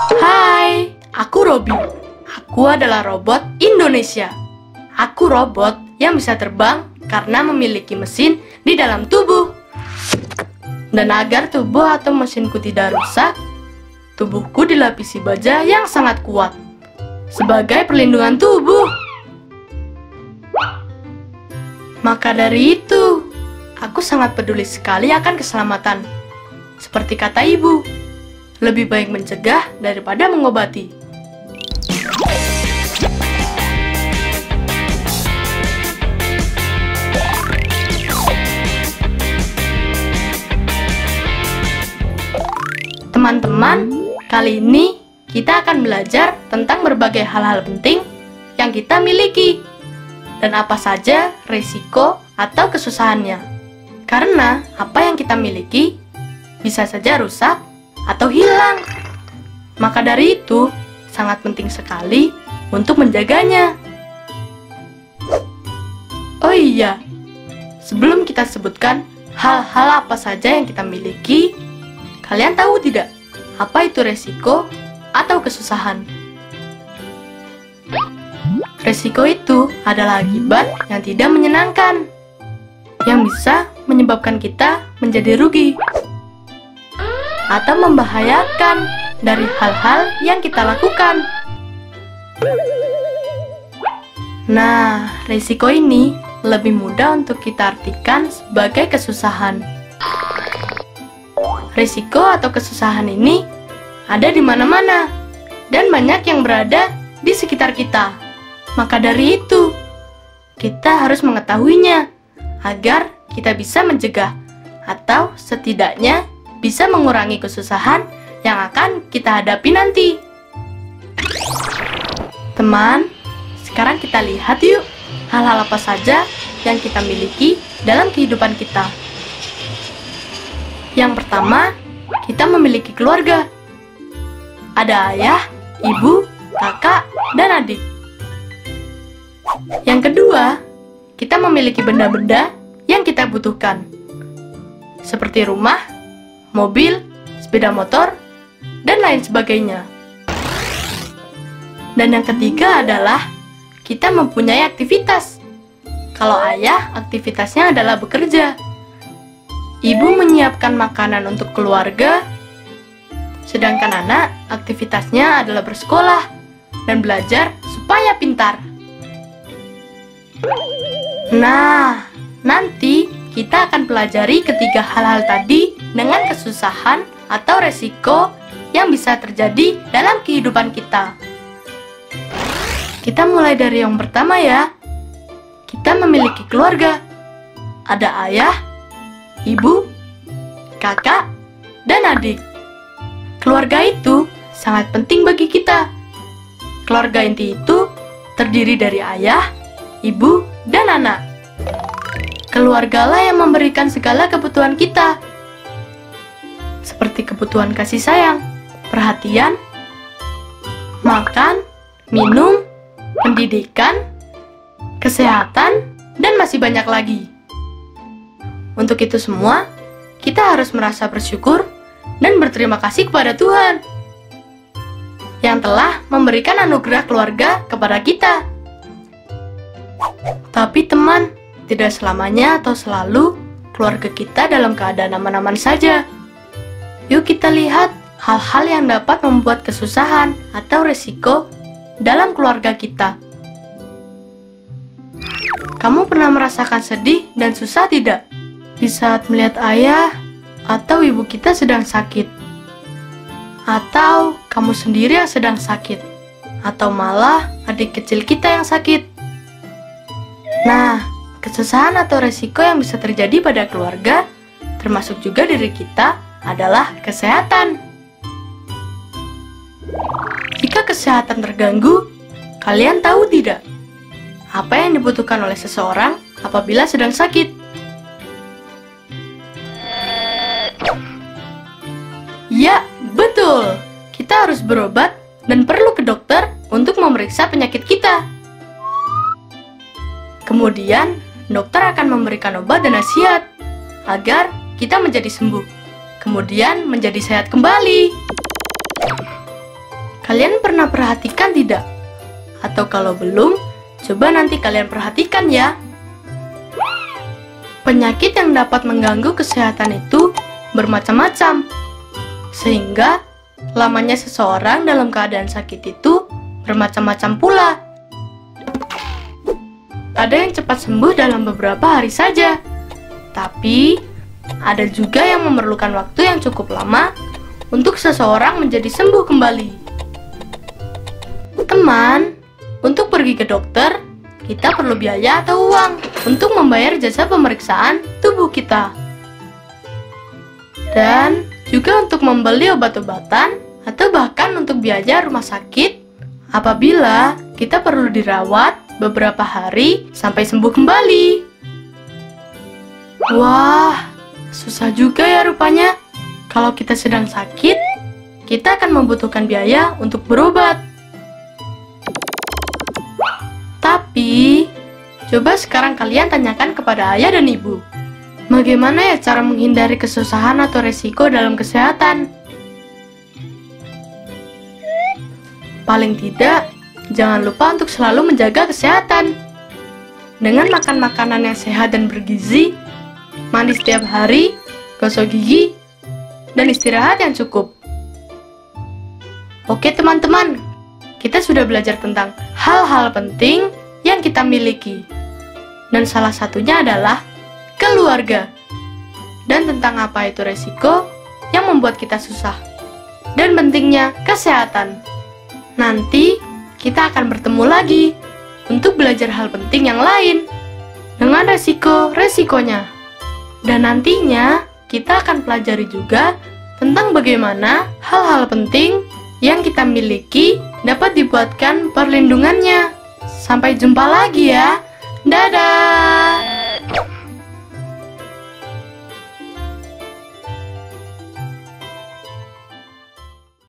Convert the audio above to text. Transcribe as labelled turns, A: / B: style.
A: Hai, aku Robby. Aku adalah robot Indonesia. Aku robot yang bisa terbang karena memiliki mesin di dalam tubuh. Dan agar tubuh atau mesinku tidak rusak, tubuhku dilapisi baja yang sangat kuat sebagai perlindungan tubuh. Maka dari itu, aku sangat peduli sekali akan keselamatan. Seperti kata ibu, lebih baik mencegah daripada mengobati. Teman-teman, kali ini kita akan belajar tentang berbagai hal-hal penting yang kita miliki dan apa saja risiko atau kesusahannya. Karena apa yang kita miliki bisa saja rusak atau hilang. Maka dari itu, sangat penting sekali untuk menjaganya. Oh iya, sebelum kita sebutkan hal-hal apa saja yang kita miliki, kalian tahu tidak apa itu resiko atau kesusahan? Resiko itu adalah akibat yang tidak menyenangkan, yang bisa menyebabkan kita menjadi rugi atau membahayakan dari hal-hal yang kita lakukan. Nah, risiko ini lebih mudah untuk kita artikan sebagai kesusahan. Risiko atau kesusahan ini ada di mana-mana dan banyak yang berada di sekitar kita. Maka dari itu, kita harus mengetahuinya agar kita bisa mencegah atau setidaknya bisa mengurangi kesusahan yang akan kita hadapi nanti. Teman, sekarang kita lihat yuk hal-hal apa saja yang kita miliki dalam kehidupan kita. Yang pertama, kita memiliki keluarga. Ada ayah, ibu, kakak, dan adik. Yang kedua, kita memiliki benda-benda yang kita butuhkan, seperti rumah, mobil, sepeda motor, dan lain sebagainya. Dan yang ketiga adalah kita mempunyai aktivitas. Kalau ayah, aktivitasnya adalah bekerja. Ibu menyiapkan makanan untuk keluarga, sedangkan anak aktivitasnya adalah bersekolah dan belajar supaya pintar. Nah, nanti kita akan pelajari ketiga hal-hal tadi dengan kesusahan atau resiko yang bisa terjadi dalam kehidupan kita. Kita mulai dari yang pertama ya. Kita memiliki keluarga. Ada ayah, ibu, kakak, dan adik. Keluarga itu sangat penting bagi kita. Keluarga inti itu terdiri dari ayah, ibu, dan anak. Keluargalah yang memberikan segala kebutuhan kita, seperti kebutuhan kasih sayang, perhatian, makan, minum, pendidikan, kesehatan, dan masih banyak lagi. Untuk itu semua, kita harus merasa bersyukur dan berterima kasih kepada Tuhan yang telah memberikan anugerah keluarga kepada kita. Tapi teman, tidak selamanya atau selalu keluarga kita dalam keadaan aman-aman saja. Yuk kita lihat hal-hal yang dapat membuat kesusahan atau resiko dalam keluarga kita. Kamu pernah merasakan sedih dan susah tidak? Di saat melihat ayah atau ibu kita sedang sakit, atau kamu sendiri yang sedang sakit, atau malah adik kecil kita yang sakit. Nah, kesusahan atau resiko yang bisa terjadi pada keluarga, termasuk juga diri kita, adalah kesehatan. Jika kesehatan terganggu, kalian tahu tidak apa yang dibutuhkan oleh seseorang apabila sedang sakit? Ya, betul. Kita harus berobat dan perlu ke dokter untuk memeriksa penyakit kita. Kemudian, dokter akan memberikan obat dan nasihat agar kita menjadi sembuh, kemudian menjadi sehat kembali. Kalian pernah perhatikan tidak? Atau kalau belum, coba nanti kalian perhatikan ya. Penyakit yang dapat mengganggu kesehatan itu bermacam-macam. Sehingga lamanya seseorang dalam keadaan sakit itu bermacam-macam pula. Ada yang cepat sembuh dalam beberapa hari saja. Tapi ada juga yang memerlukan waktu yang cukup lama untuk seseorang menjadi sembuh kembali. Teman, untuk pergi ke dokter, kita perlu biaya atau uang untuk membayar jasa pemeriksaan tubuh kita. Dan juga untuk membeli obat-obatan atau bahkan untuk biaya rumah sakit apabila kita perlu dirawat beberapa hari sampai sembuh kembali. Wah, susah juga ya rupanya. Kalau kita sedang sakit, kita akan membutuhkan biaya untuk berobat. Tapi, coba sekarang kalian tanyakan kepada ayah dan ibu. Bagaimana ya cara menghindari kesusahan atau resiko dalam kesehatan? Paling tidak, jangan lupa untuk selalu menjaga kesehatan. Dengan makan makanan yang sehat dan bergizi, mandi setiap hari, gosok gigi, dan istirahat yang cukup. Oke teman-teman, kita sudah belajar tentang hal-hal penting yang kita miliki. Dan salah satunya adalah keluarga. Dan tentang apa itu resiko yang membuat kita susah. Dan pentingnya kesehatan. Nanti kita akan bertemu lagi untuk belajar hal penting yang lain dengan resiko-resikonya. Dan nantinya kita akan pelajari juga tentang bagaimana hal-hal penting yang kita miliki dapat dibuatkan perlindungannya. Sampai jumpa lagi ya. Dadah!